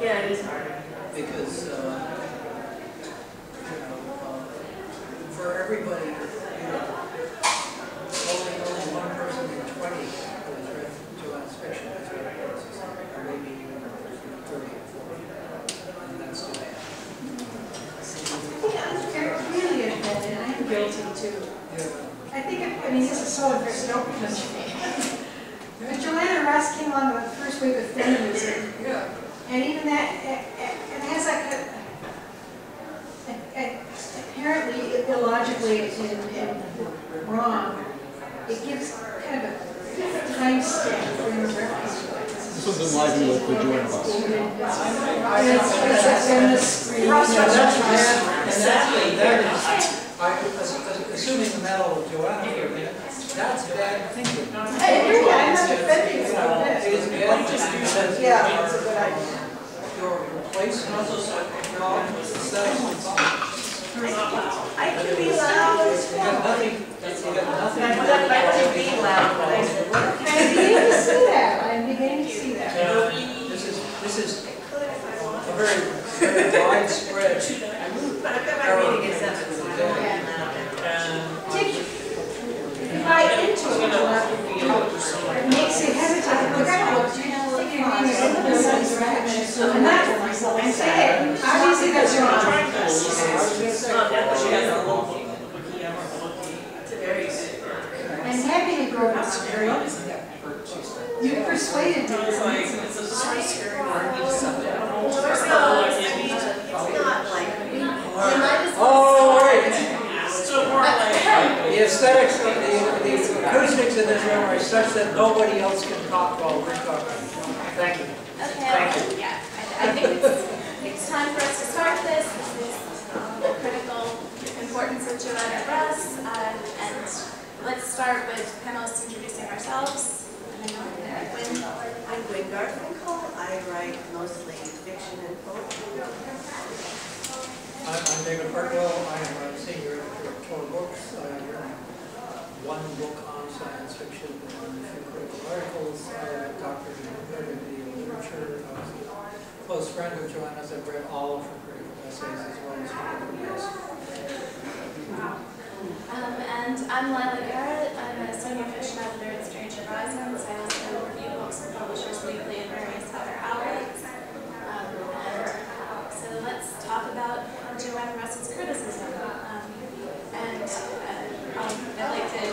Yeah, it is hard. Because, for everybody, only one person in 20 has read Joanna's fiction, or maybe even 30 or 40, and that's too bad. I'm really offended, and I'm guilty too. Yeah. I think, I mean, this is so unfair for me. But Joanna Russ came on the first week of feminism. Yeah. And even that, it has like apparently illogically and wrong. It gives kind of a time stamp for your reference to it. This was Enliven with the Joanna Russ. Assuming the medal of Joanna, that's bad thinking. I agree, I'm not defending it about this. It is bad thinking. Yeah, that's a good idea. Your replacement I can be loud as well. I can be loud, but I said, what? I'm beginning to see that. I'm beginning to see that. This is a very widespread. But I've got my reading at 7, so I don't want to If I into it, it makes it hesitate. I'm not I'm saying, obviously that's wrong. I'm happy to grow up. You persuaded me. It's not like the aesthetics, the acoustics in this room are such that nobody else can talk while we're talking. Thank you. Okay, yeah, I think it's time for us to start this. This is the critical importance of Joanna Russ, and let's start with panelists introducing ourselves. Gwynne. I'm Gwynne Garfinkle. I write mostly fiction and poetry. I'm David Hartwell. I am a senior editor of Tor Books. I've written one book on science fiction and a few critical articles. I have a doctorate in comparative literature. I was a close friend of Joanna's. I've read all of her critical essays as well as her reviews. And I'm Lila Garrott. I'm a senior fiction editor at Strange Horizons. I also review books for Publishers Weekly and various other outlets. So let's talk about Joanna Russ's criticism. I'd like to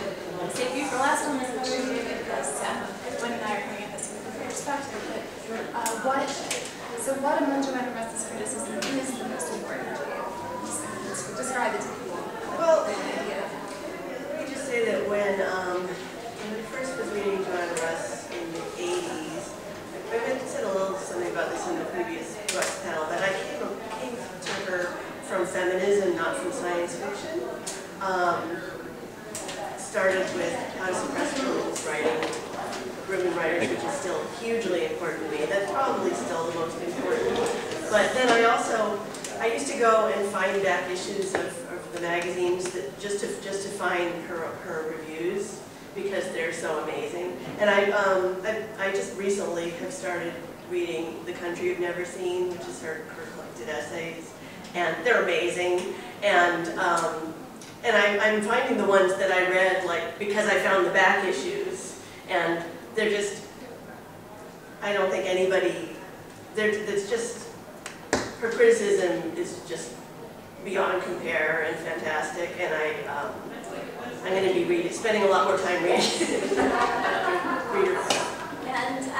save you for last on this question because Gwynne and I are coming at this from a different perspective. But what among Joanna Russ's criticism is the most important to you? Describe it to people. Well, let me just say that when I first was reading Joanna Russ in the 80s, I said a little something about this in the previous Russ panel, but I came to her from feminism, not from science fiction. Started with How to Suppress Women's Writing, Women Writers, which is still hugely important to me. That's probably still the most important. But then I used to go and find back issues of the magazines that just to find her reviews because they're so amazing. And I just recently have started reading The Country You've Never Seen, which is her collected essays, and they're amazing. And I'm finding the ones that I read because I found the back issues, and they're just, I don't think anybody, it's just, her criticism is just beyond compare and fantastic, and I'm going to be spending a lot more time reading Readercon. And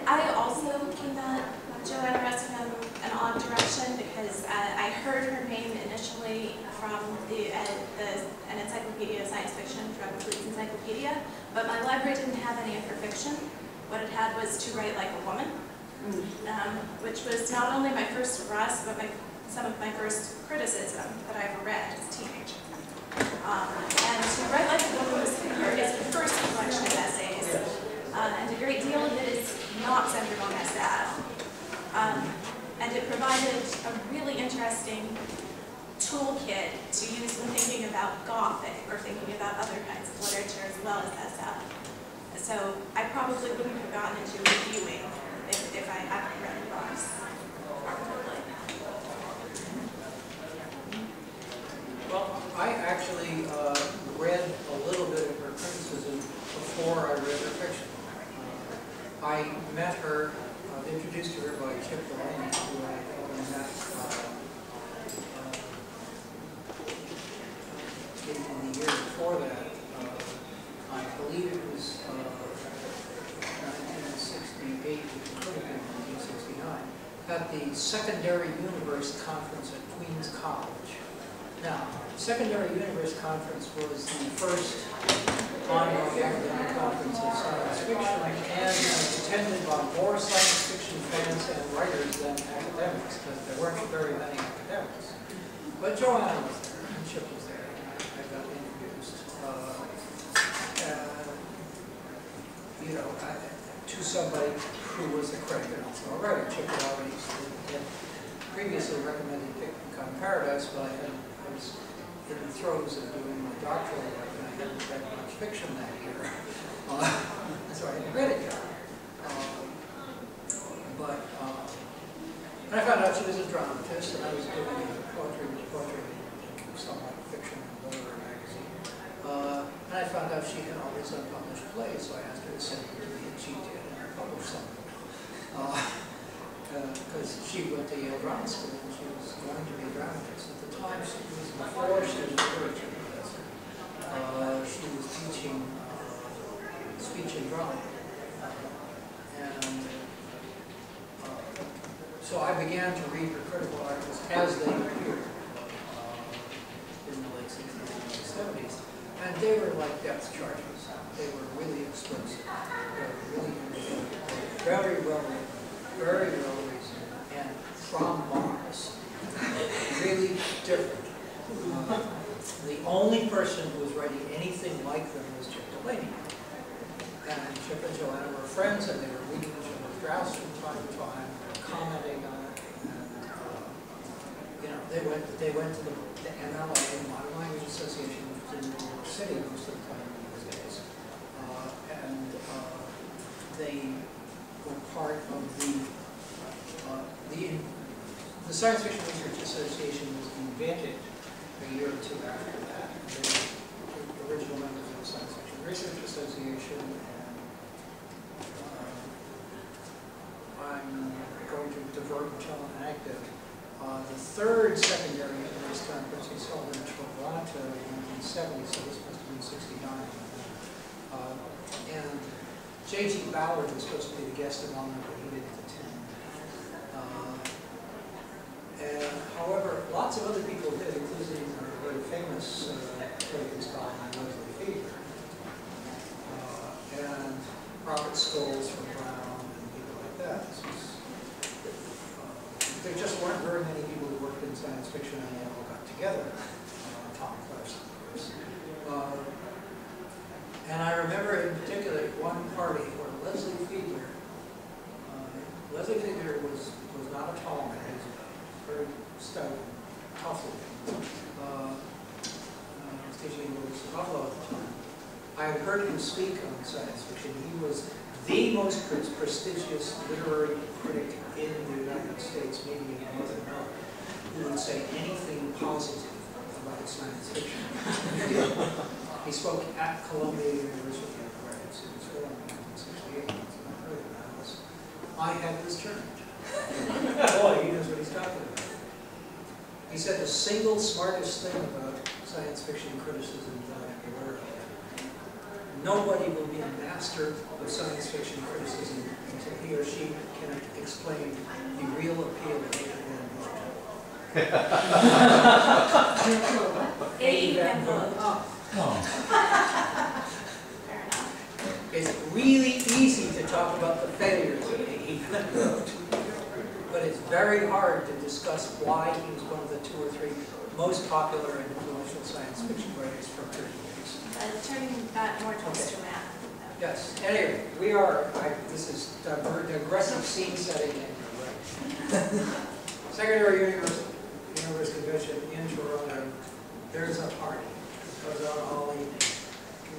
I also came at Joanna Russ from an odd direction because I heard her name initially from an encyclopedia of science fiction from Fleet's Encyclopedia, but my library didn't have any of her fiction. What it had was To Write Like a Woman, which was not only my first Russ, but my some of my first criticism that I ever read as a teenager. And Red Like the Woman Was Here is the first collection of essays, and a great deal of it is not centered on that style. And it provided a really interesting toolkit to use when thinking about Gothic or thinking about other kinds of literature as well as that style. So I probably wouldn't have gotten into reviewing if I hadn't read Ross properly. Well, I actually read a little bit of her criticism before I read her fiction. I met her, introduced to her by Chip Delaney, who I met in the year before that. I believe it was 1968, it could have been 1969, at the Secondary Universe Conference at Queens College. Now, Secondary Universe Conference was the first ongoing academic conference in science fiction, and it was attended by more science fiction fans and writers than academics, because there weren't very many academics. But Joanna was there, and Chip was there, and I got introduced. You know, to somebody who was a critic and also a writer. Chip had already previously recommended Picnic on Paradise, but I was in the throes of doing my doctoral work, and I hadn't read much fiction that year. So I hadn't read it yet. And I found out she was a dramatist, and I was doing poetry, somewhat fiction in Literary Magazine. And I found out she had all these unpublished plays, so I asked her to send them to me, and she did, and I published some of them. Because she went to Yale Drama School, and she was going to be a dramatist. At the time, she was before she was a literature professor. She was teaching speech and drama. So I began to read her critical articles as they appeared in the late 60s and early 70s. And they were like depth charges. They were really explosive. They were really very well written, very well reasoned, and from Mars. Really different. The only person who was writing anything like them was Chip Delaney. And Chip and Joanna were friends, and they were reading each other's drafts from time to time, commenting on it. And, you know, they went to the MLA, the Modern Language Association, which was in New York City most of the time in those days. They were part of the Science Fiction Research Association was invented a year or two after that. They were the original members of the Science Fiction Research Association, and I'm going to divert and tell an anecdote. The third secondary universe conference was held in Toronto in 1970, so this must have been 69. And J.G. Ballard was supposed to be the guest of honor, but he didn't attend. However, lots of other people did, including a very famous critic and scholar, Leslie Fiedler, and Robert Scholes from Brown, and people like that. There just weren't very many people who worked in science fiction, and they all got together. Tom Close, of course. And I remember in particular one party where Leslie Fiedler was not a tall man, he was very stout and tough looking. I was teaching in Buffalo at the time. I had heard him speak on science fiction. He was the most prestigious literary critic in the United States, maybe in North America, who would say anything positive about science fiction. He spoke at Columbia University in Paris. It was filmed in 1968. I heard of that. I had this turned. Boy, he knows what he's talking about. He said the single smartest thing about science fiction criticism that I'm aware of. Nobody will be a master of science fiction criticism until he or she can explain the real appeal of A. Van Vogt. Fair enough. It's really easy to talk about the failures of A. Van Vogt. but it's very hard to discuss why he was one of the 2 or 3 most popular and influential science fiction writers for 30 years. Turning that more towards Joanna. Yes, anyway, we are, this is aggressive scene setting in right. Secondary Universe Convention in Toronto, there's a party. It goes on all evening.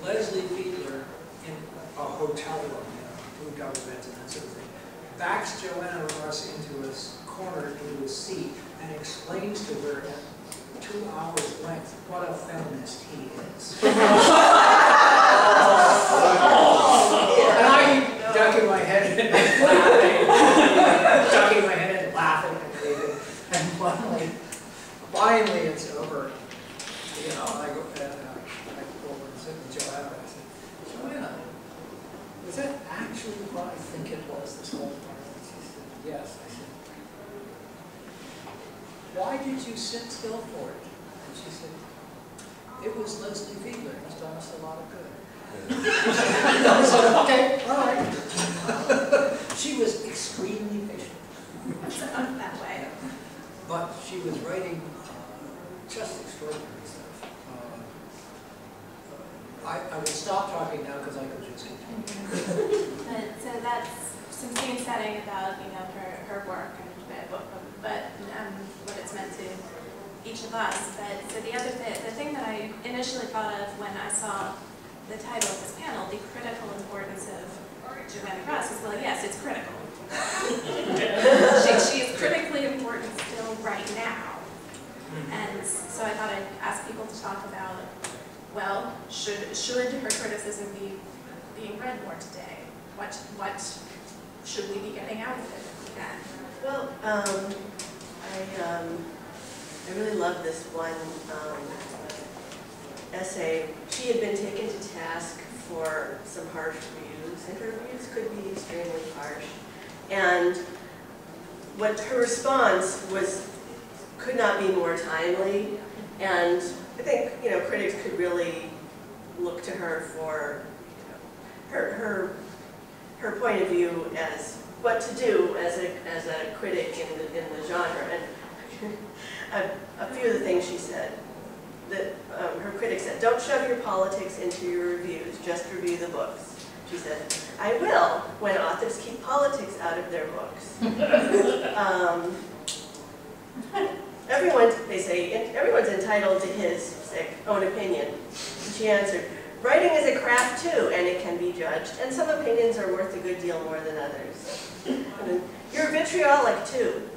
Leslie Fiedler in a hotel room, food government and that sort of thing, backs Joanna Russ into a corner, into a seat, and explains to her at 2 hours length what a feminist he is. And I keep ducking my head and laughing, and finally it's over. You know, I go over and sit with Joanna, and I said, Joanna, was that actually what I think it was this whole time? And she said, yes. I said, why did you sit still for it? And she said, it was Leslie Fiedler. He's done us a lot of good. I said, okay, all right. She was extremely patient. Not that way. But she was writing just extraordinary stuff. I will stop talking now because I could just continue. So that's some scene setting about her work and what it's meant to each of us. But so the thing that I initially thought of when I saw the title of this panel, the critical importance of Joanna Russ, is, well, yes, it's critical. she is critically important still right now. And so I thought I'd ask people to talk about, well, should her criticism be being read more today? What should we be getting out of it if we can? Well, I really love this one essay. She had been taken to task for some harsh reviews, and her reviews could be extremely harsh. And what her response was could not be more timely. And I think critics could really look to her for her point of view as what to do as a critic in the genre. And a few of the things she said that her critics said: don't shove your politics into your reviews, just review the books. She said, I will when authors keep politics out of their books. They say everyone's entitled to his own opinion. She answered, writing is a craft too, and it can be judged, and some opinions are worth a good deal more than others. And then, you're vitriolic too.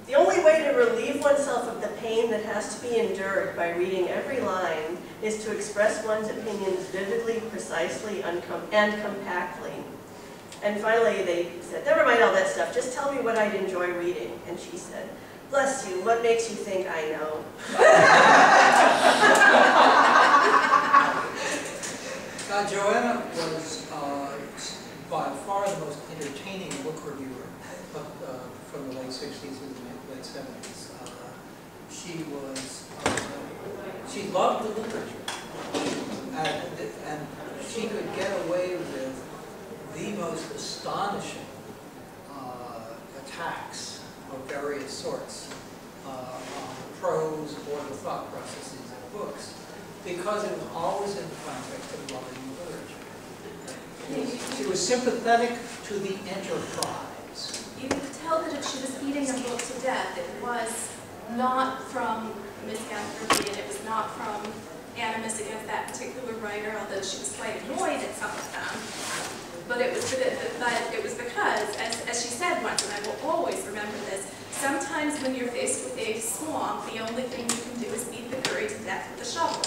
The only way to relieve oneself of the pain that has to be endured by reading every line is to express one's opinions vividly, precisely, and compactly. And finally they said, never mind all that stuff, just tell me what I'd enjoy reading. And she said, bless you, what makes you think I know? Joanna was by far the most entertaining book reviewer from the late 60s and the late 70s. She loved the literature, and she could get away with the most astonishing attacks of various sorts on prose or the thought processes of books, because it was always in the context of loving literature. She was sympathetic to the enterprise. You could tell that if she was eating a book to death, it was not from misanthropy, and it was not from animus against that particular writer, although she was quite annoyed at some of them. But it was because, as she said once, and I will always remember this, sometimes when you're faced with a swamp, the only thing you can do is beat the curry to death with a shovel.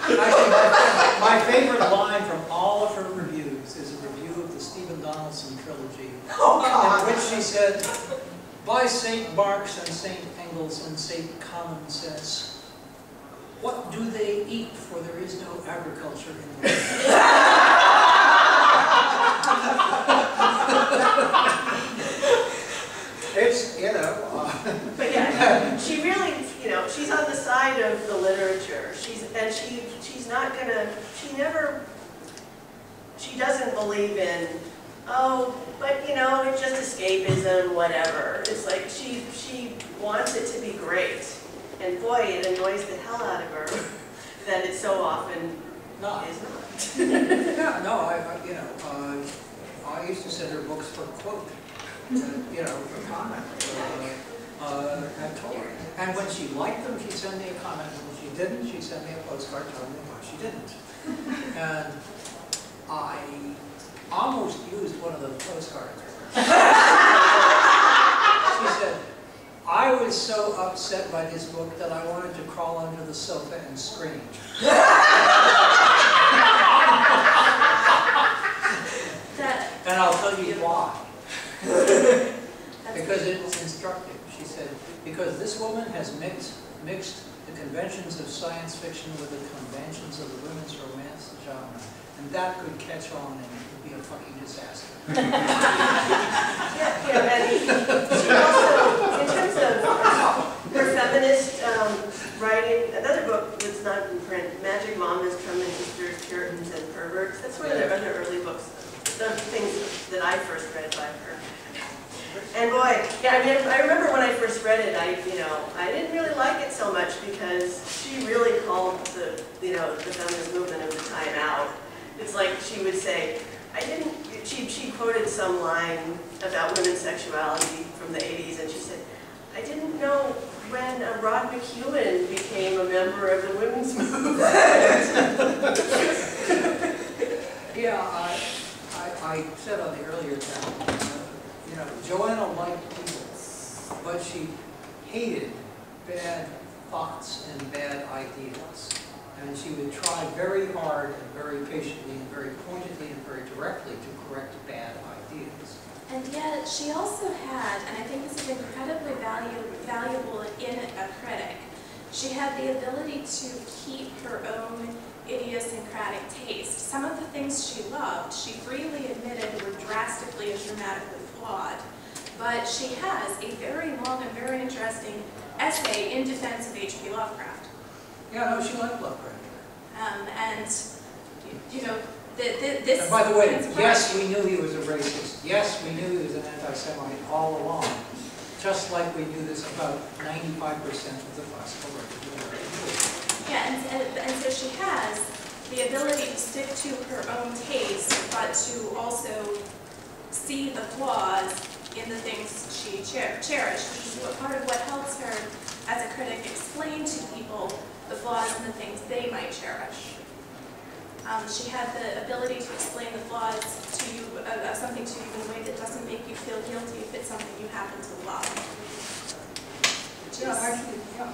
Actually, my favorite line from all of her reviews is a review of the Stephen Donaldson trilogy, in which she said, by St. Mark's and St. Engels and St. Common Sense, what do they eat, for there is no agriculture in the world? It's, But yeah, she really, she's on the side of the literature. She's not gonna, she doesn't believe in oh, but you know, it's just escapism, whatever. It's like she wants it to be great. And boy, it annoys the hell out of her that it so often Not. is not. Yeah, no, I used to send her books for quote, for comment. I told her. And when she liked them, she'd send me a comment. And when she didn't, she'd send me a postcard telling me why she didn't. And I almost used one of those postcards. She said, I was so upset by this book that I wanted to crawl under the sofa and scream. And I'll tell you why. Because it's instructive. She said, because this woman has mixed the conventions of science fiction with the conventions of the women's romance genre. And that could catch on and it would be a fucking disaster. And she also, in terms of her feminist writing, another book that's not in print, Magic Mamas, Truman Sisters, Puritans, and Perverts. That's one of the other early books, the things that I first read by her. And boy, yeah, I mean, I remember when I first read it, I didn't really like it so much because she really called the feminist movement of the time out. It's like she would say, she quoted some line about women's sexuality from the 80s, and she said, I didn't know when Rod McEwen became a member of the women's movement. Yeah, I said on the earlier panel, Joanna liked people, but she hated bad thoughts and bad ideas. And she would try very hard and very patiently and very pointedly and very directly to correct bad ideas. And yet, she also had, and I think this is incredibly valuable in a critic, she had the ability to keep her own idiosyncratic taste. Some of the things she loved, she freely admitted were drastically and dramatically flawed. But she has a very long and very interesting essay in defense of H.P. Lovecraft. Yeah, no, she liked Lovecraft. This... And by the way, yes, we knew he was a racist. Yes, we knew he was an anti-Semite all along. Just like we knew this about 95% of the classical record. Yeah, and so she has the ability to stick to her own taste, but to also see the flaws in the things she cherished, which is part of what helps her as a critic explain to people the flaws in the things they might cherish. She had the ability to explain the flaws to you, something to you in a way that doesn't make you feel guilty if it's something you happen to love. Yeah, actually, yeah.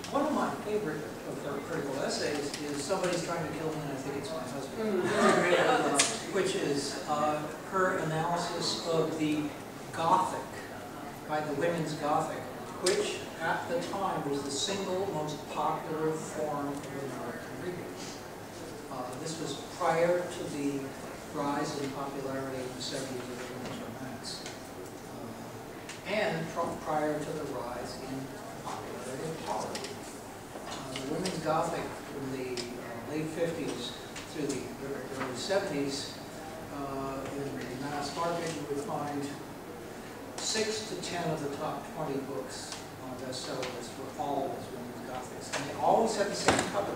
One of my favorite of her critical essays is Somebody's Trying to Kill Me and I Think It's My Husband, which is her analysis of the Gothic, by the women's Gothic, which at the time was the single most popular form of American reading. This was prior to the rise in popularity in the 70s of the women's romance, and prior to the rise in popularity of horror. The women's Gothic from the late 50s through the early 70s, in the Mass Market, you would find 6 to 10 of the top 20 books on the bestseller list were always women's Gothics, and they always had the same cover.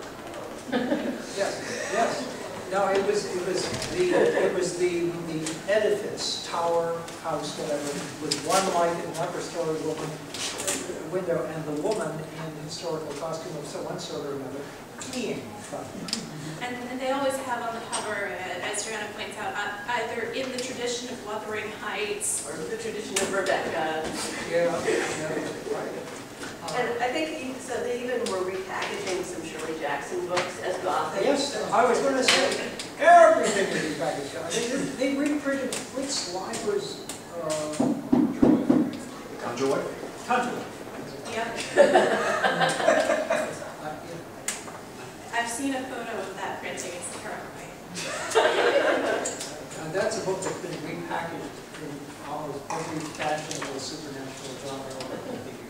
Yes, yes. No, it was the edifice, tower, house, whatever, with one light in an upper story window, and the woman in historical costume of one sort or another peeing. And they always have on the cover, as Joanna points out, either in the tradition of Wuthering Heights or the tradition of Rebecca. Yeah, right. And I think so they even were repackaging some Shirley Jackson books as Gothic. Yes, I was going to say, everything was repackaged. They reprinted Fritz Leiber's Conjoy? Conjoy. Yep. I've seen a photo of that printing. It's terrifying. And that's a book that's been repackaged in almost every fashionable supernatural genre over the years.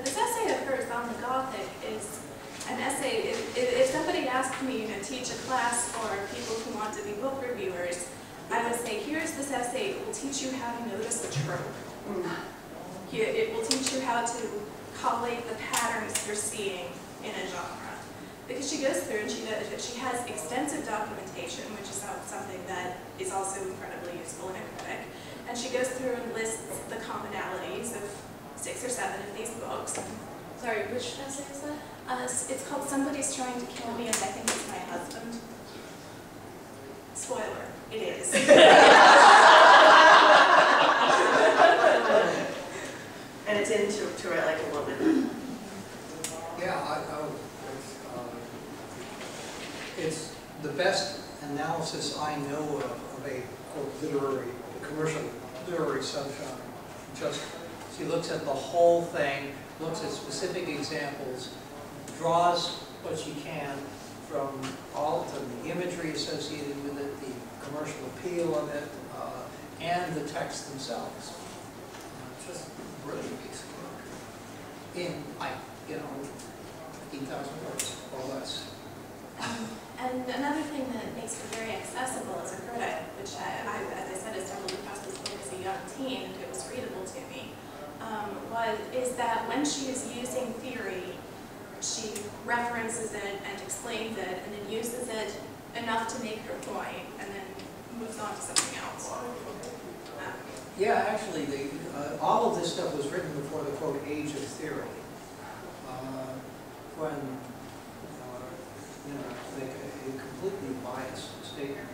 This essay of hers on the Gothic is an essay, if somebody asked asked me to teach a class for people who want to be book reviewers, I would say, here's this essay. It will teach you how to notice a trope. It will teach you how to collate the patterns you're seeing in a genre. Because she goes through and she has extensive documentation, which is something that is also incredibly useful in a critic. And she goes through and lists the commonalities of 6 or 7 of these books. Sorry, which essay is that? It's called Somebody's Trying to Kill Me, and I think it's my husband. Spoiler, it is. And it's in to Write Like a Woman. Yeah, it's the best analysis I know of a quote, commercial literary subgenre. Just, she looks at the whole thing, looks at specific examples, draws what she can from all of the imagery associated with it, the commercial appeal of it, and the texts themselves. Just brilliant piece of work. In, 15,000 words or less. And another thing that makes it very accessible as a critic, which as I said, I stumbled across this book as a young teen and it was readable to me, is that when she is using theory, she references it and explains it and then uses it enough to make her point and then moves on to something else. Yeah, actually, all of this stuff was written before the quote age of theory. When make a completely biased statement.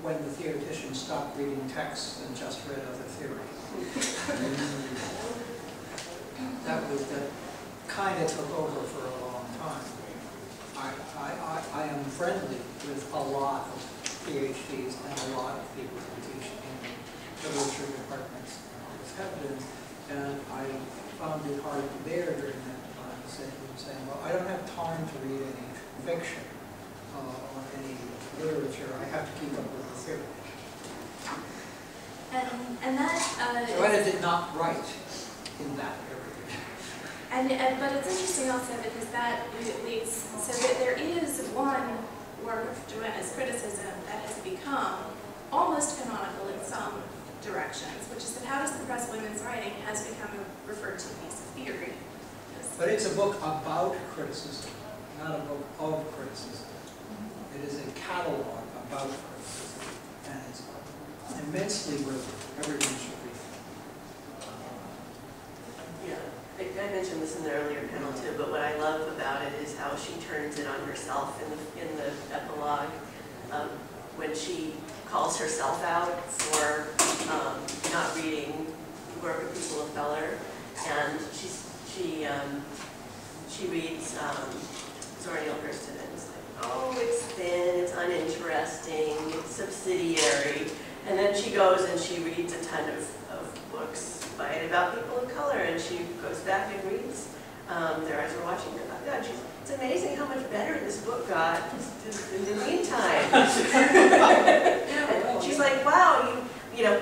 When the theoretician stopped reading texts and just read other theory. that kind of took over for a long time. I am friendly with a lot of PhDs and a lot of people who teach in literature departments and this happened, and I found it hard to bear during that time, saying, well, I don't have time to read any fiction or any literature. I have to keep up with the theory. And that Joanna did not write in that area. But it's interesting also because that leads, so that there is one work of Joanna's criticism that has become almost canonical in some directions, which is that How to Suppress Women's Writing has become a referred to piece of theory. But it's a book about criticism, not a book of criticism. It is a catalog about criticism, and it's immensely worth everyone should read. Yeah, I mentioned this in the earlier panel too, but what I love about it is how she turns it on herself in the epilogue, when she calls herself out for not reading work of people of color, and she reads Zora Neale Hurston and is like, oh, it's thin, it's uninteresting, it's subsidiary, and then she goes and she reads a ton of books about people of color, and she goes back and reads Their Eyes Were Watching Her. Oh God, it's amazing how much better this book got in the meantime. And she's like, wow,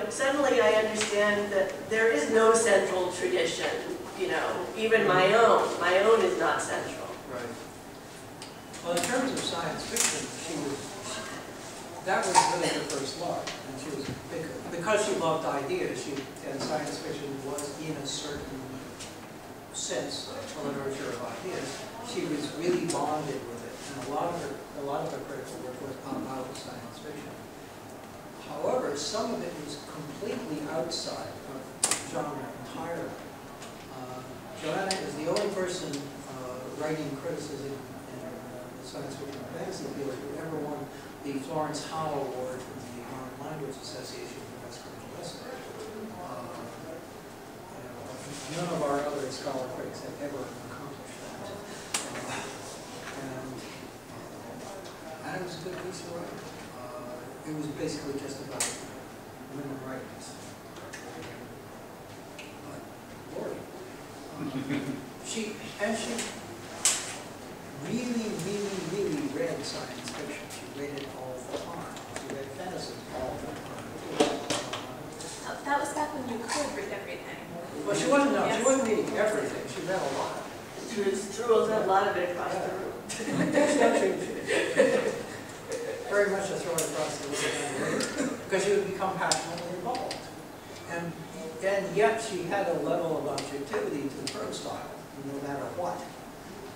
suddenly I understand that there is no central tradition, even my own is not central. Right. Well, in terms of science fiction, that was really her first love, and she was because she loved ideas. And science fiction was, in a certain sense, a literature of ideas. She was really bonded with it, and a lot of her critical work was about science fiction. However, some of it was completely outside of genre entirely. Joanna is the only person writing criticism in the science fiction magazine field who ever won the Florence Howe Award from the Modern Language Association for Best Critical Essay. None of our other scholar critics have ever accomplished that. And it was a good piece of writing. It was basically just about women writers. But boring. She really read science fiction. She read it all the time. She read fantasy all the time. That was back when you could read everything. Well, she wasn't reading everything. She read a lot. threw a lot of it across the room. Very much a throw across the room, because you would become passionately involved. And yet she had a level of objectivity to the prose style, no matter what.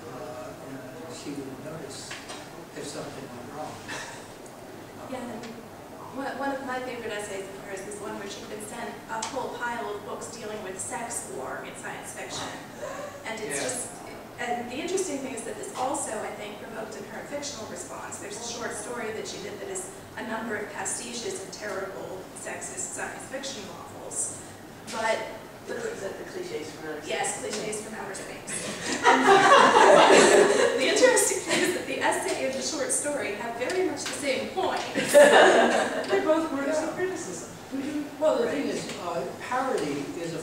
And she would notice if something went wrong. Yeah, one of my favorite essays of hers is one where she'd been sent a whole pile of books dealing with sex war in science fiction. And it's just, and the interesting thing is that this also, I think, provoked in her a fictional response. There's a short story that she did that is a number of pastiches of terrible sexist science fiction novels. But Is that the cliches from outer space? yes, cliches from outer space. The interesting thing is that the essay and the short story have very much the same point. They're both works of criticism. Well, the thing is, parody is a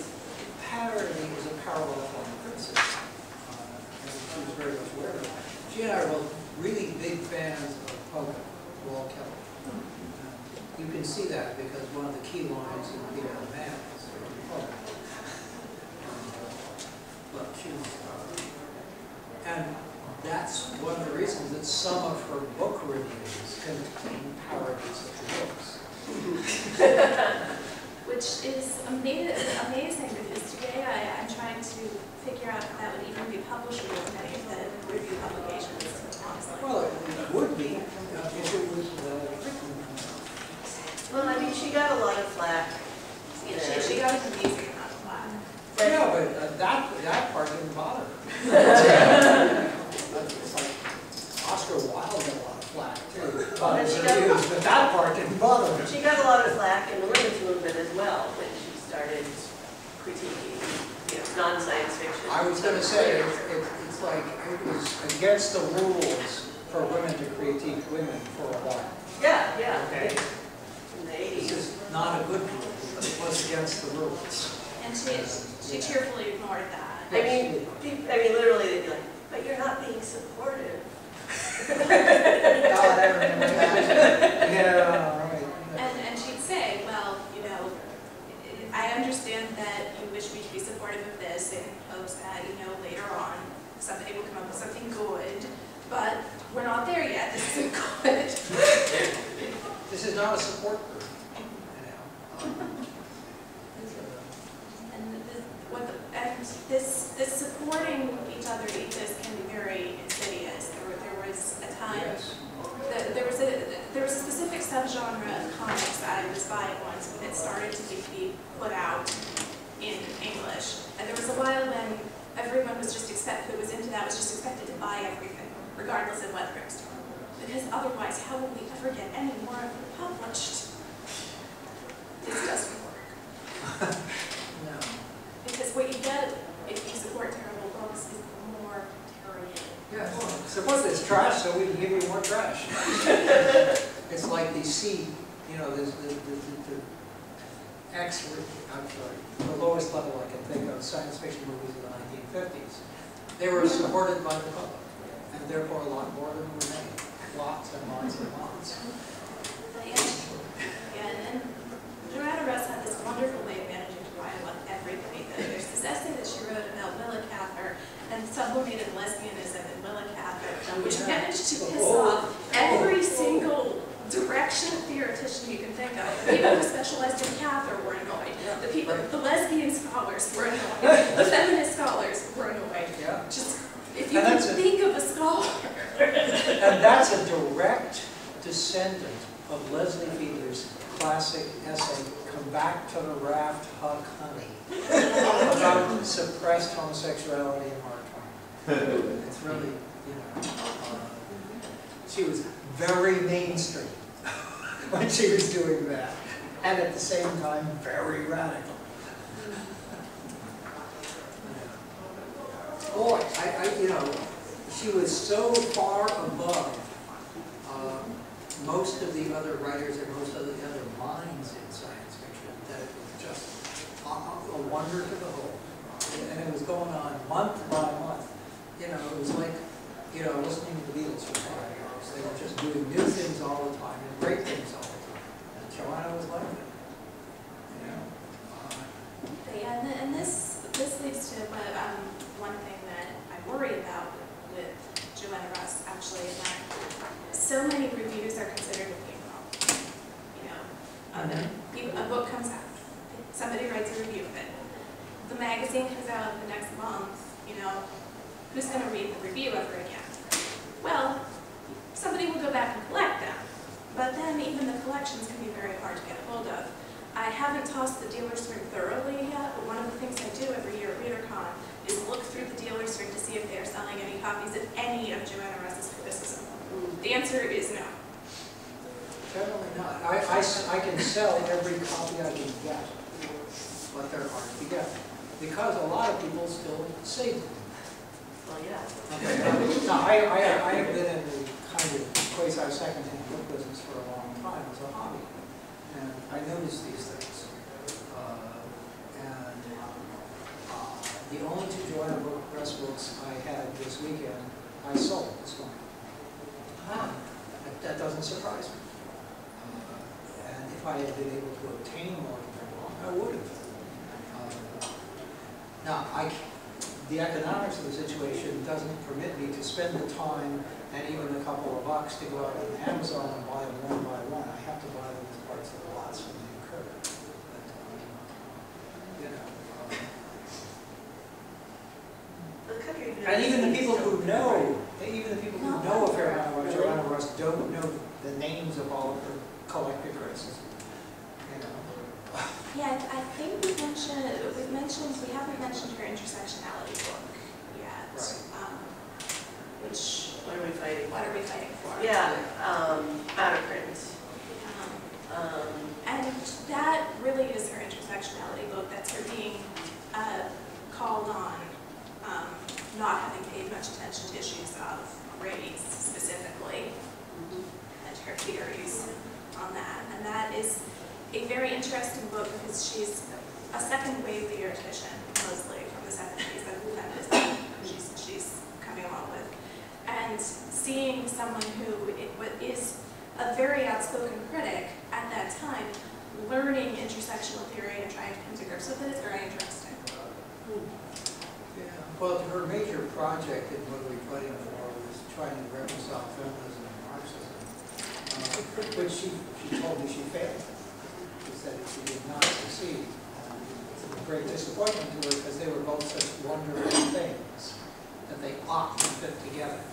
parallel form of criticism. And she was very much aware of it. She and I are both really big fans of Pogo, Walt Kelly. You can see that because one of the key lines in Peter and the Man is from Pogo. But she was, and that's one of the reasons that some of her book reviews contain parodies of the books. Which is amazing because today I'm trying to figure out if that would even be publishable in any of the review publications. Honestly. Well, it would be if it was written. Well, I mean, she got a lot of flack. She got an amazing amount of flack. Yeah, but that part didn't bother her. It's like Oscar Wilde got a lot of flack too. But that part didn't bother her. She got a lot of flack in the women's movement as well when she started critiquing, non-science fiction. I was going to say, it's like it was against the rules for women to critique women for a while. Yeah. Okay. In the This 80s. is not a good rule, but it was against the rules. And she cheerfully ignored that. I mean, literally they'd be like, but you're not being supportive. God, I remember that. Yeah, right. And she'd say, well, I understand that you wish me to be supportive of this and hopes that, later on somebody will come up with something good, but we're not there yet. This isn't good. This is not a support group. And this supporting each other ethos can be very insidious. There was a time, Yes. there was a specific subgenre of comics that I was buying once when it started to be put out in English. And there was a while when everyone was just who was into that was just expected to buy everything, regardless of whether it was true. Because otherwise, how will we ever get any more of it published? This doesn't work. No. Because what you get if you support terrible books is more terrible. Yeah. Support this trash so we can give you more trash. It's like the C, there's the the lowest level I can think of science fiction movies in the 1950s. They were supported by the public, and therefore a lot more than were made. Lots and lots and lots. And Joanna Russ had this wonderful way of managing to write about everybody. There's this essay that she wrote about Willa Cather and sublimated lesbianism in Willa Cather, which managed to piss off every single direction theoretician you can think of. The people who specialized in Cather were annoyed. The lesbian scholars were annoyed. The feminist scholars were annoyed. Yeah. Just if you can think of a scholar. And that's a direct descendant of Leslie Fiedler's classic essay, Come Back to the Raft, Huck Honey, about suppressed homosexuality in Hartwell. It's really, she was very mainstream when she was doing that, and at the same time, very radical. Boy, she was so far above most of the other writers and most of the other minds in science fiction that it was just a wonder to behold. And it was going on month by month. It was like, listening to the Beatles for 5 years. They were just doing new things all the time and great things all the time. And Joanna was like that. And this leads to one thing that I worry of it. A book comes out, somebody writes a review of it. The magazine comes out the next month, you know, who's going to read the review ever again? Well, somebody will go back and collect them, but then even the collections can be very hard to get a hold of. I haven't tossed the dealer's ring thoroughly yet, but one of the things I do every year at Readercon is look through the dealer's ring to see if they're selling any copies of any of Joanna Russ's criticism. The answer is no. Generally not. I can sell every copy I can get, but they're hard to get, because a lot of people still save them. Well, yeah. Okay. No, I have been in the kind of quasi secondhand book business for a long time as a hobby, and I notice these things. The only two Joanna Russ books I had this weekend, I sold this morning. That doesn't surprise me. And if I had been able to obtain more of them, I would have. Now, the economics of the situation doesn't permit me to spend the time and even a couple of bucks to go out on Amazon and buy them one by one. I have to buy them as parts of the lots when they occur. But, you know. And even the people who know, a fair amount about Joanna Russ don't know the names of all of her collector criticism. You know. Yeah, I think we haven't mentioned her intersectionality book yet. Right. Which, What are we fighting what are we fighting for? Yeah, out of print. And that really is her intersectionality book. That's her being called on not having paid much attention to issues of race specifically, and her theories on that. And that is a very interesting book because she's a second wave theoretician, mostly from the 70s, that feminism she's coming along with. And seeing someone who is a very outspoken critic at that time, learning intersectional theory and trying to come to grips with it is very interesting. Yeah. Well, her major project in what we're fighting for was trying to reconcile feminism and Marxism, which she told me she failed. She said she did not succeed. It's a great disappointment to her because they were both such wonderful things that they ought to fit together.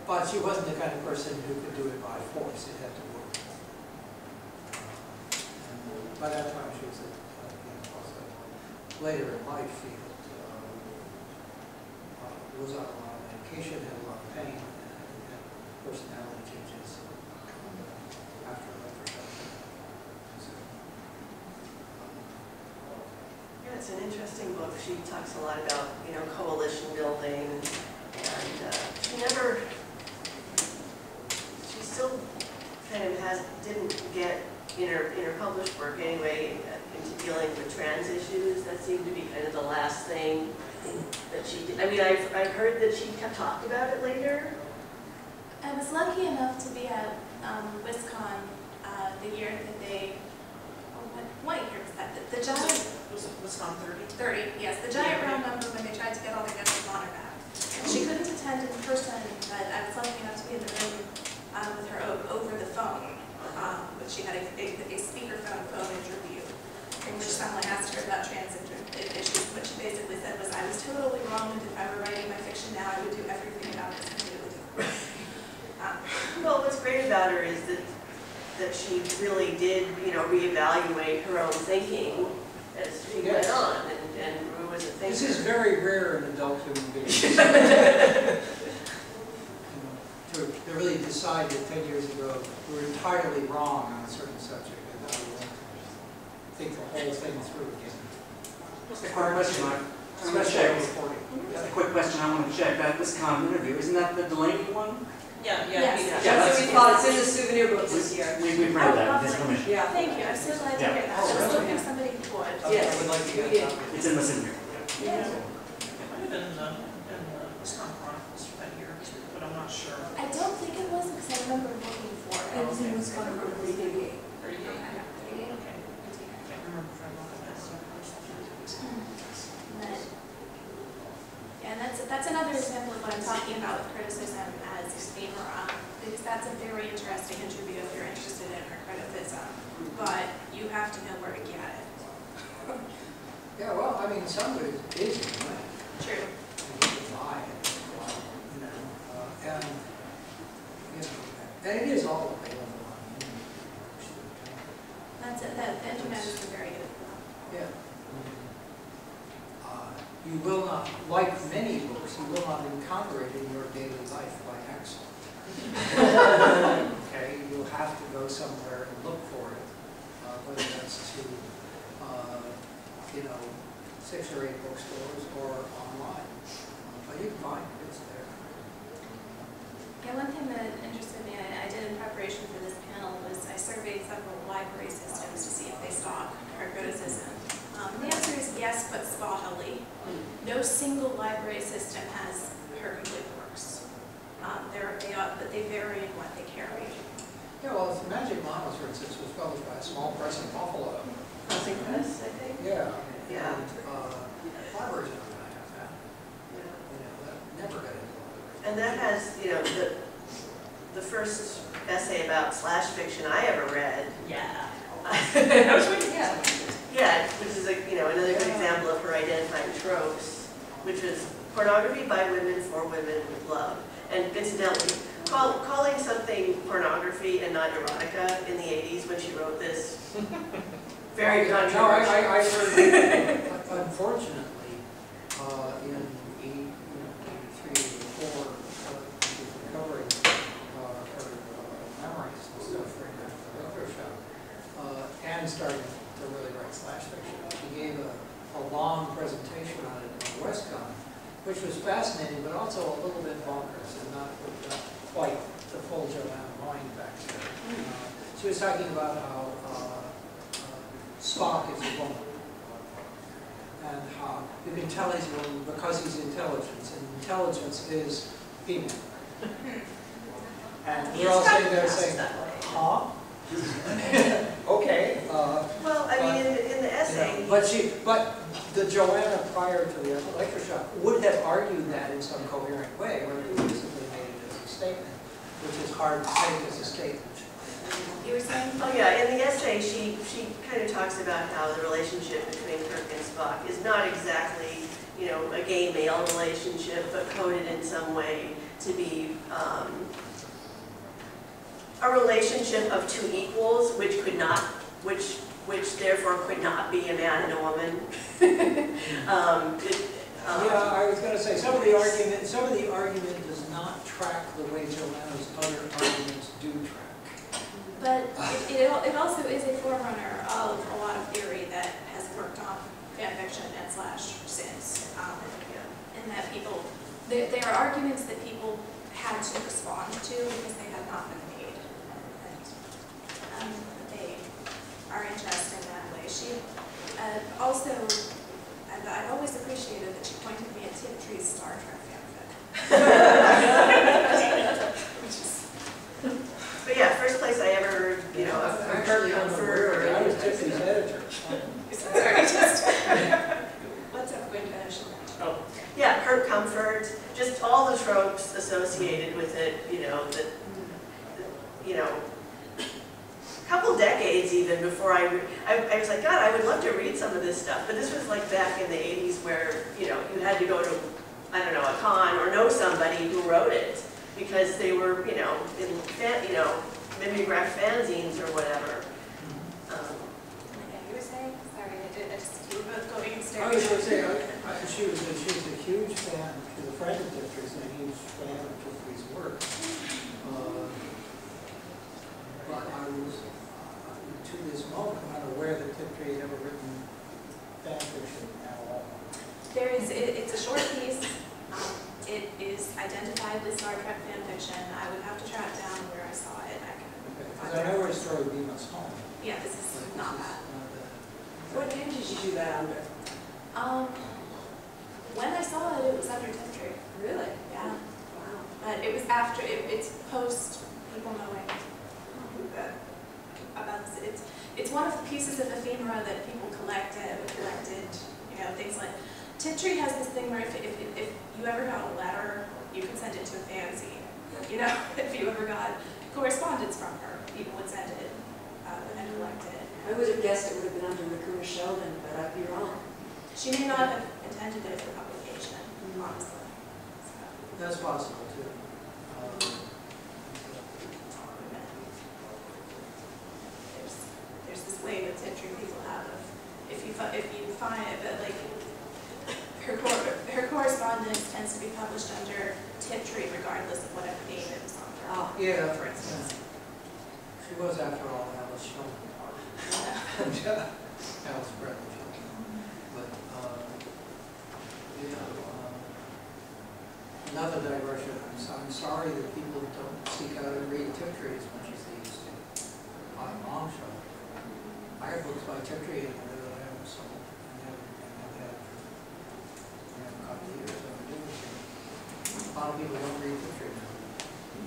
But she wasn't the kind of person who could do it by force. It had to work. And by that time, she was also later in life. She was on a lot of medication, had a lot of pain, and had personality changes after electric. Yeah, it's an interesting book. She talks a lot about, coalition building, and she still kind of didn't get in her published work anyway into dealing with trans issues. That seemed to be kind of the last thing that she did. I mean, I've heard that she talked about it later. I was lucky enough to be at WisCon the year that they, what year was that? The giant, Was WisCon 30? 30, yes, the giant round number when they tried to get all the guests of honor back. She couldn't attend in person, but I was lucky enough to be in the room with her over the phone. But she had a speakerphone phone interview in which someone asked her about transgender issues. What she basically said was, I was totally wrong, and if I were writing my fiction now, I would do everything about this completely different. Well, what's great about her is that she really did, reevaluate her own thinking as she went on, and was a thinker. This is very rare in adult human beings. To really decide that 10 years ago we were entirely wrong on a certain subject, and now we want to think the whole thing through again. Just a quick question, Mark. Especially reporting. Just a quick question I want to check. That WisCon interview, isn't that the Delaney one? Yeah. Yes. That's what we thought. It's in the souvenir book this year. We printed that with his permission. Yeah. Thank you, I'm so glad to hear that. I was hoping somebody would. Yes. I would like to get We did. a copy. It's in the souvenir. Yeah. Might have been in the WisCon Chronicles for that year, but I'm not sure. I don't think it was because I remember looking for it. It was in WisCon Chronicles 38. 38. Okay. Okay. I can't remember if I looked at that stuff. And that's another example of what I'm talking about with criticism as a because that's a very interesting interview if you're interested in I mean, some of it is in the way. True. You can buy it, you know, and, you know, and it is all available on the internet. That's it. The internet is very good. Yeah. You will not, like many books, you will not encounter it in your daily life by accident. Okay, you'll have to go somewhere and look for it, whether that's to, you know, 6 or 8 bookstores or online. But you can find it, it's there. Yeah, one thing that interested me, I did in preparation for this panel, was I surveyed several library systems to see if they stock her criticism. The answer is yes, but spottily. No single library system has her complete works. But they vary in what they carry. Yeah, well, the Magic Models, for instance, was published by a small press in Buffalo. Supress, I think. Yeah. Yeah. And libraries are not going to have that. You know, that never got into libraries. And that has, you know, the first essay about slash fiction I ever read. Yeah. I was waiting, yeah. Yeah, which is you know, another good example of her identifying tropes, which was pornography by women for women with love. And incidentally, calling something pornography and not erotica in the 80s when she wrote this, very controversial. No, I heard, unfortunately, in 83, 84, she was recovering her memories and stuff during that electroshock, and started to really write slash fiction. She gave a long presentation on it in Westcon, which was fascinating, but also a little bit bonkers and not quite the full Joanna mind back there. She was talking about how Spock is a woman, and how you can tell he's a woman because he's intelligent, and intelligence is female. And we're all sitting there saying, huh? Okay. Well, I mean, in the essay, You know, but the Joanna prior to the electroshock would have argued that in some coherent way, where it basically made it as a statement, which is hard to take as a statement. You were saying? oh yeah, in the essay, she kind of talks about how the relationship between Kirk and Spock is not exactly, you know, a gay male relationship, but coded in some way to be a relationship of two equals, which could not, which therefore could not be a man and a woman. Yeah, I was going to say some of the argument does not track the way Joanna's other arguments do track. But it also is a forerunner of a lot of theory that has worked on fan fiction and slash since. And that there are arguments that people had to respond to because they had not been made. And they are interested in that way. She also, and I've always appreciated that she pointed me at Tiptree's Star Trek fanfic. But yeah, first place I ever, you know, heard comfort. I was Tiffany's editor. Sorry, just what's up, Gwynne? Oh, yeah, hurt comfort, just all the tropes associated with it, you know, a couple decades even before I was like, God, I would love to read some of this stuff. But this was like back in the 80s where, you know, you had to go to, I don't know, a con or know somebody who wrote it because they were, you know, in mimeograph fanzines or whatever. You were saying? Sorry, I just you were both going and I staring. was going to say, she was a huge fan, she was a friend of Tiptree's and a huge fan of Tiptree's work. But I was, to this moment, unaware that Tiptree had ever written fan fiction at all. It's a short piece. It is identified with Star Trek fan fiction. I would have to track down where I saw it. Because I know where the story Be Must Home. Yeah, this is not that. What name did you do that under? When I saw it, it was under Tiptree. Really? Yeah. Wow. But it was after, it's post people knowing about this. It's one of the pieces of ephemera that people collected, you know, things like, Tiptree has this thing where if you ever got a letter, you could send it to a fanzine. You know, if you ever got correspondence from her, people would send it and collect it. I would have guessed it would have been under Raccoon Sheldon, but I'd be wrong. She may not have intended it for publication, honestly. So, That's possible too. there's this way that Tiptree people have of, if you find that like her correspondence tends to be published under Tiptree regardless of whatever date it was on. Oh, Yeah, for instance. She was, after all, Alice Sheldon. Alice Bradley Sheldon. But, another digression. I'm sorry that people don't seek out and read Tiptree as much as they used to. By a long shot. I have books by Tiptree and I haven't sold. I haven't got the years I've been doing it. A lot of people don't read Tiptree now.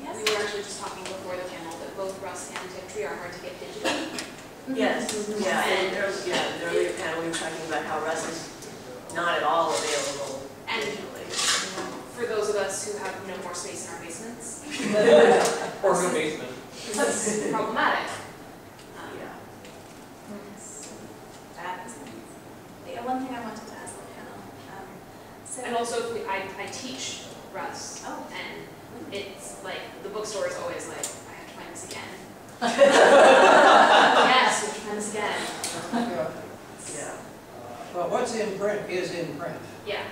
Yes. We were actually just talking before the panel that both Russ and Tiptree are hard to get digitally. Yes, yeah, and the earlier panel we were talking about how Russ is not at all available And digitally. for those of us who have no more space in our basements, Or no basement. that's problematic. Yeah. That is one thing I wanted to ask the panel. So And also, I teach Russ, oh, and it's like, the bookstore is always like, I have to find this again. Yes, we have to find this again. Yeah. Yeah. Well, what's in print is in print. Yeah.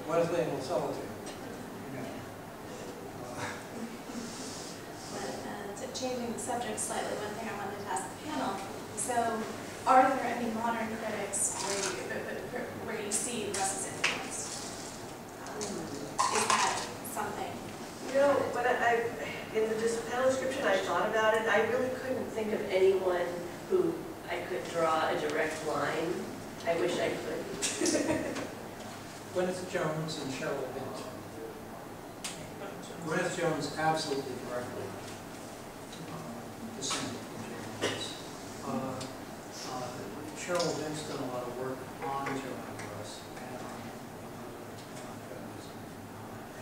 Wesleyan will sell it to you. changing the subject slightly, one thing I wanted to ask the panel. So, are there any modern critics where you see Russ's influence? Is that something? You know, when in the panel description, I thought about it. I really couldn't think of anyone who I could draw a direct line. I wish I could. Gwyneth Jones and Cheryl Bint. Gwyneth Jones absolutely directly descended from Joanna Russ. Cheryl Bint's done a lot of work on Joanna Russ and on feminism.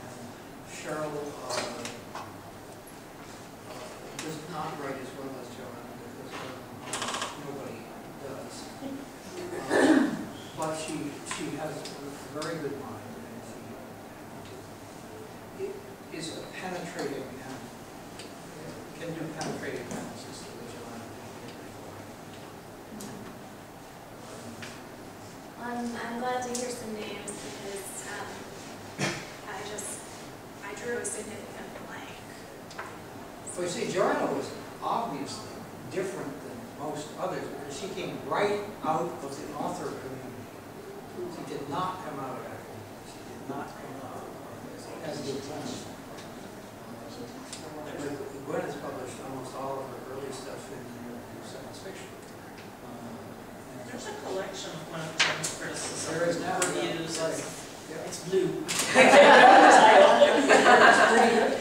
And Cheryl does not write as well as Joanna because nobody does. But she has a very good mind, and she is a penetrating and can do penetrating analysis the way Joanna did. I'm glad to hear some names because I drew a significant blank. Well, you see, Joanna was obviously different than most others because she came right out of the author community. She did not come out of academia. She did not come out as a good friend. Gwynne has published almost all of her early stuff in science fiction. There's a collection of one of John's criticisms. There is now. Reviews. Right. It's blue.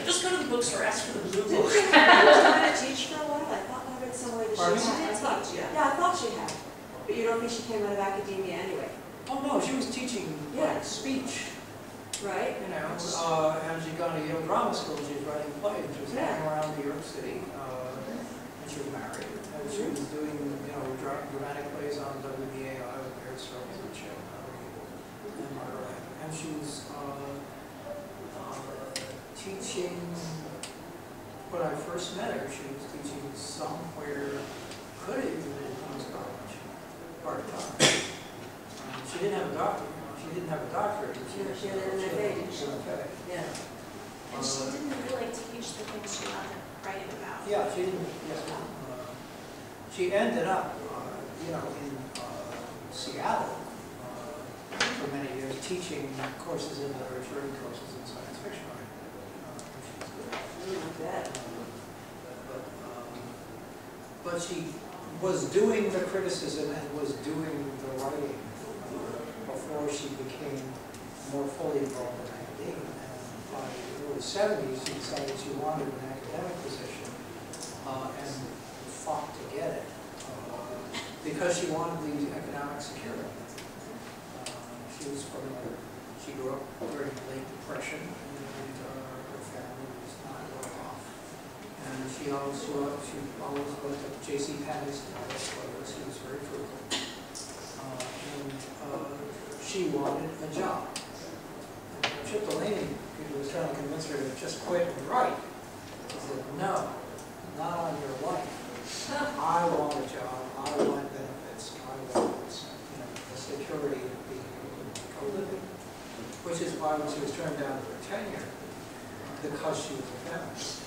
Just go to the bookstore, ask for the blue book. Did she try to teach for a while? I thought I read somewhere that Pardon? she did teach. Yeah, I thought she had. But you don't think she came out of academia anyway, Oh no, she was teaching like speech. right? You know, and she'd gone to Yale Drama School. She was writing plays. She was hanging around New York City, and she was married. And she was doing, dramatic plays on WBAI with Garrett and Chip and Margaret. And she was teaching. When I first met her, she was teaching somewhere. Could have even been King's College, part-time. She didn't have a doctorate. She didn't have a doctorate. She had an MFA, didn't she? MFA. Yeah. And she didn't really teach the things she wanted to write about. Yeah, she didn't. Yeah. She ended up, in Seattle for many years, teaching courses in literature and courses in science fiction writing. Not bad. But she was doing the criticism and was doing the writing before she became more fully involved in academia. And by the early 70s, she decided she wanted an academic position and fought to get it because she wanted the economic security. She grew up during the late Depression, and her family was not well off. And she always went to J.C. Penney's and all those clothes. She was very frugal. And she wanted a job. And Chip Delaney, who was trying to convince her to just quit and write, he said, no, not on your life. I want a job, I want benefits, I want the security of being able to make a living, which is why when she was turned down for tenure, because she was a feminist,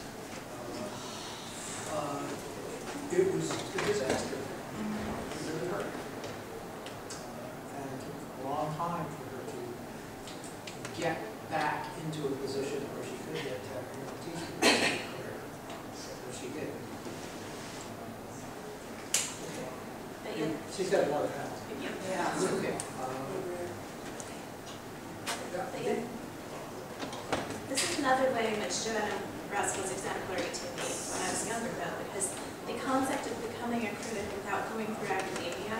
it was a disaster. It really hurt. And it took a long time for her to get back into a position where she could get technical teaching career. So she did. She's got a lot of talent. Yeah. It's okay. This is another way in which Joanna Russ was exemplary to me when I was younger, though, because the concept of becoming a critic without going through academia,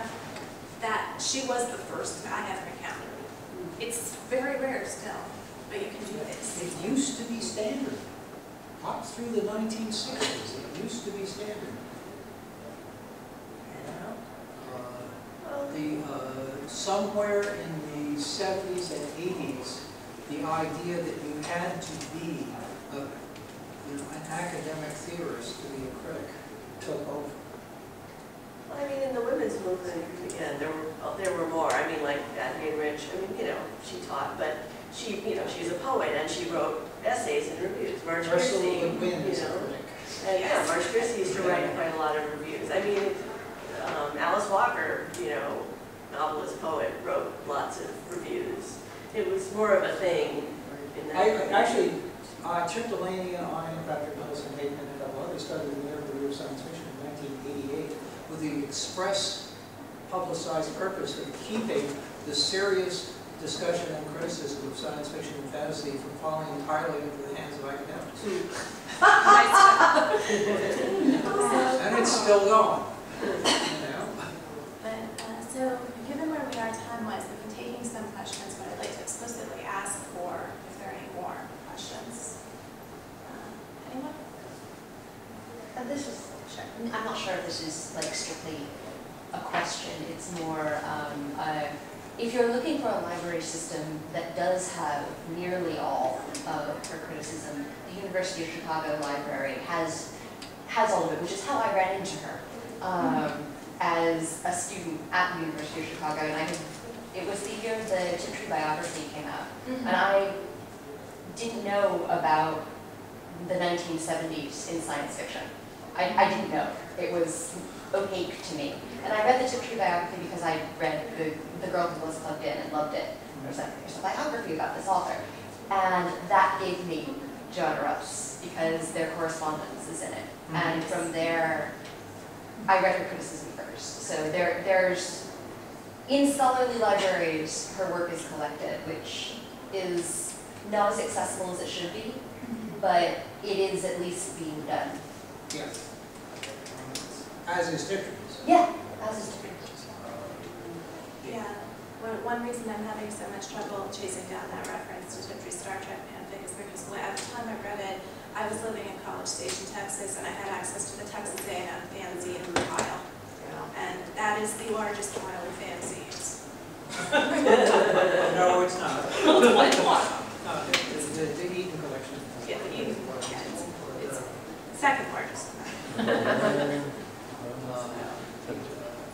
that she was the first I ever encountered. It's very rare still, but you can do this. It used to be standard. Up through the 1960s, it used to be standard. Somewhere in the 70s and 80s, the idea that you had to be an academic theorist to be a critic took over. Well, I mean, in the women's movement, again, there were more. I mean, like Adrienne Rich. I mean, she taught, but she's a poet and she wrote essays and reviews. Marge Christie, Gwynne is a critic. And yeah, Marge Christie used to write quite a lot of reviews. I mean, Alice Walker, novelist, poet, wrote lots of reviews. It was more of a thing in that. Actually, Chip Delaney and I and Patrick Nelson Hayden and a couple others started the American Review of Science Fiction in 1988 with the express publicized purpose of keeping the serious discussion and criticism of science fiction and fantasy from falling entirely into the hands of academics. And it's still going. So, given where we are time-wise, we've been taking some questions, but I'd like to explicitly ask for if there are any more questions. Anyone? This is, sure. I'm not sure if this is like strictly a question. It's more, if you're looking for a library system that does have nearly all of her criticism, the University of Chicago Library has all of it, which is how I ran into her. As a student at the University of Chicago, and it was the year the Tiptree biography came out, and I didn't know about the 1970s in science fiction. I didn't know. It was opaque to me. And I read the Tiptree biography because I read The Girl Who Was Plugged In and loved it. There's a biography about this author. And that gave me Joanna Russ, because their correspondence is in it. And from there, I read her criticism first. So there's, in scholarly libraries, her work is collected, which is not as accessible as it should be, but it is at least being done. Yes. As is Tiptree's. Yeah, as is Tiptree's. Yeah. One reason I'm having so much trouble chasing down that reference to Tiptree's Star Trek fanfic is because at the time I read it, I was living in College Station, Texas, and I had access to the Texas A&M fanzine pile. And that is the largest pile of fanzines. No, it's not. The Eaton collection. Yeah, the Eaton collection. It's second largest.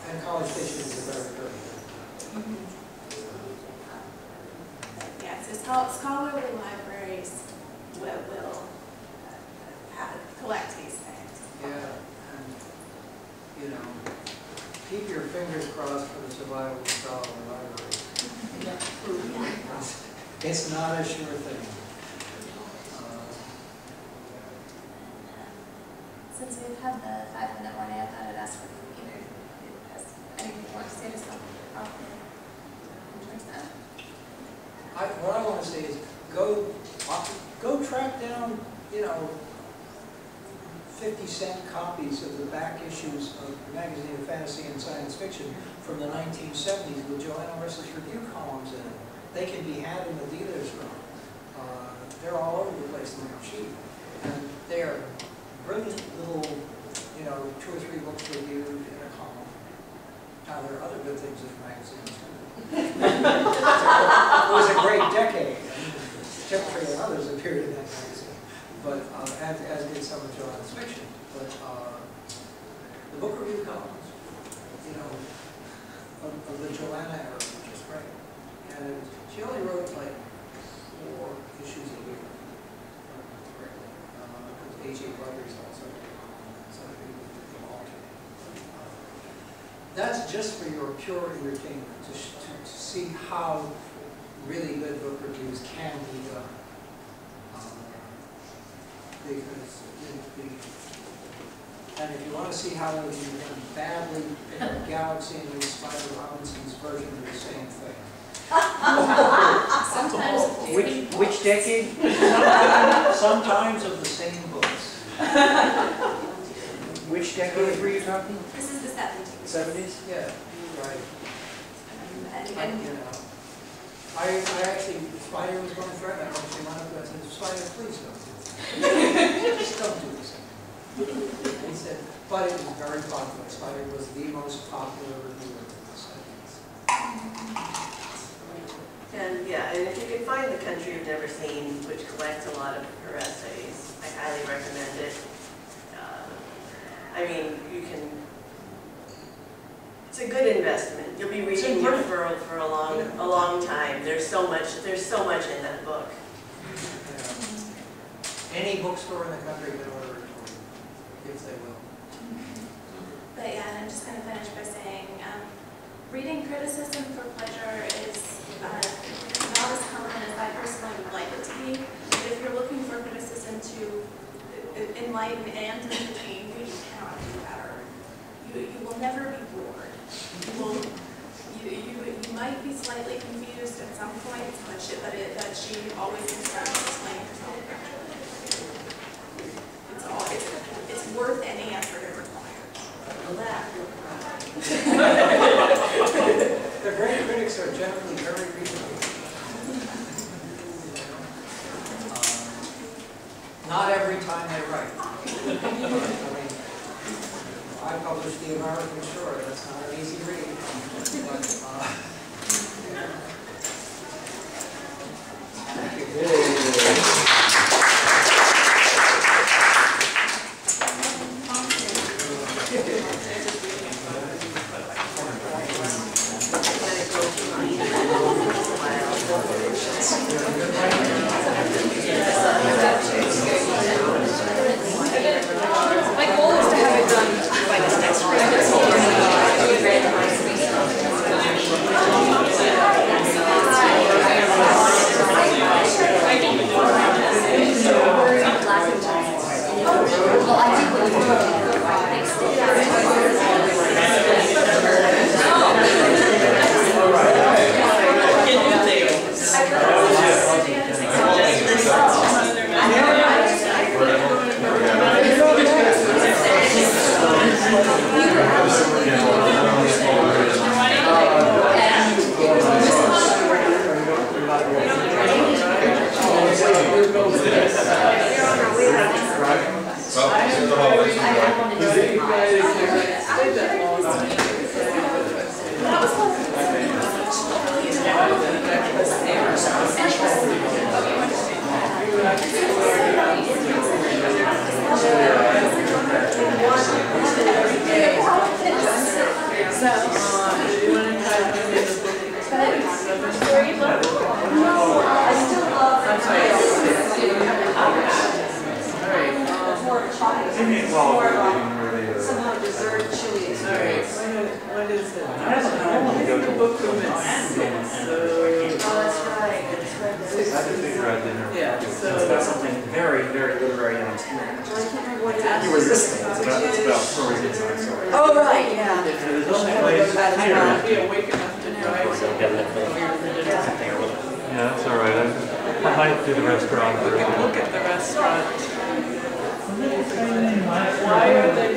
And College Station is very good. Yeah, so scholarly libraries will collect these things. Yeah, and keep your fingers crossed for the survival of scholarly library. It's not a sure thing. Since we've had the 5-minute warning, I thought I'd ask for either who has anything you want to say to something towards that. What I want to say is go track down, 50-cent copies of the back issues of the Magazine of Fantasy and Science Fiction from the 1970s with Joanna Russ's review columns in it. They can be had in the dealer's room. They're all over the place and they're cheap. And they're brilliant little, 2 or 3 books reviewed in a column. Now, there are other good things in the magazine, too. It was a great decade. Tiptree and others appeared in that magazine, but as did some of Joanna's fiction. But the book review columns, you know, of the Joanna era, which is great. And she only wrote like 4 issues a year. Because H.A. Brothers also something to alternate. That's just for your pure entertainment, to see how really good book reviews can be done. Because and if you want to see how it would be done badly, pick up Galaxy and read Spider Robinson's version of the same thing. Sometimes. Which decade? Sometimes of the same books. Which decade were you talking? This is the 70s. 70s? Yeah, right. And You know, I actually, Spider was going to threaten that when she went up there and said, Spider, please don't do this. Just don't do this. He said, but it was very popular. Spider was the most popular reviewer in the 70s. And yeah, and if you can find The Country You've Never Seen, which collects a lot of her essays, I highly recommend it. I mean, you can, it's a good investment. You'll be reading it for a long time. There's so much in that book. Yeah. Any bookstore in the country can order it for you, if they will. But yeah, and I'm just going to finish by saying, reading criticism for pleasure is not as common as I personally would like it to be. But if you're looking for criticism to enlighten and entertain you, you cannot do better. You will never be bored. You might be slightly confused at some points, but she always is trying to explain herself. It's worth any effort it requires. Well, that. The great critics are generally very reasonable. Not every time they write. I mean, I published The American Shore. That's not an easy read. But, My goal is to have it done by this next Christmas. Somehow dessert chili. What is it? Book room at 6. Oh, that's right. Yeah, so That's something very, very literary and I can't remember what it is. You were listening. It's about stories inside stories. Oh, right, yeah. be awake enough to drive. Yeah, that's all right. I might do the restaurant. We can look at the restaurant. Why are they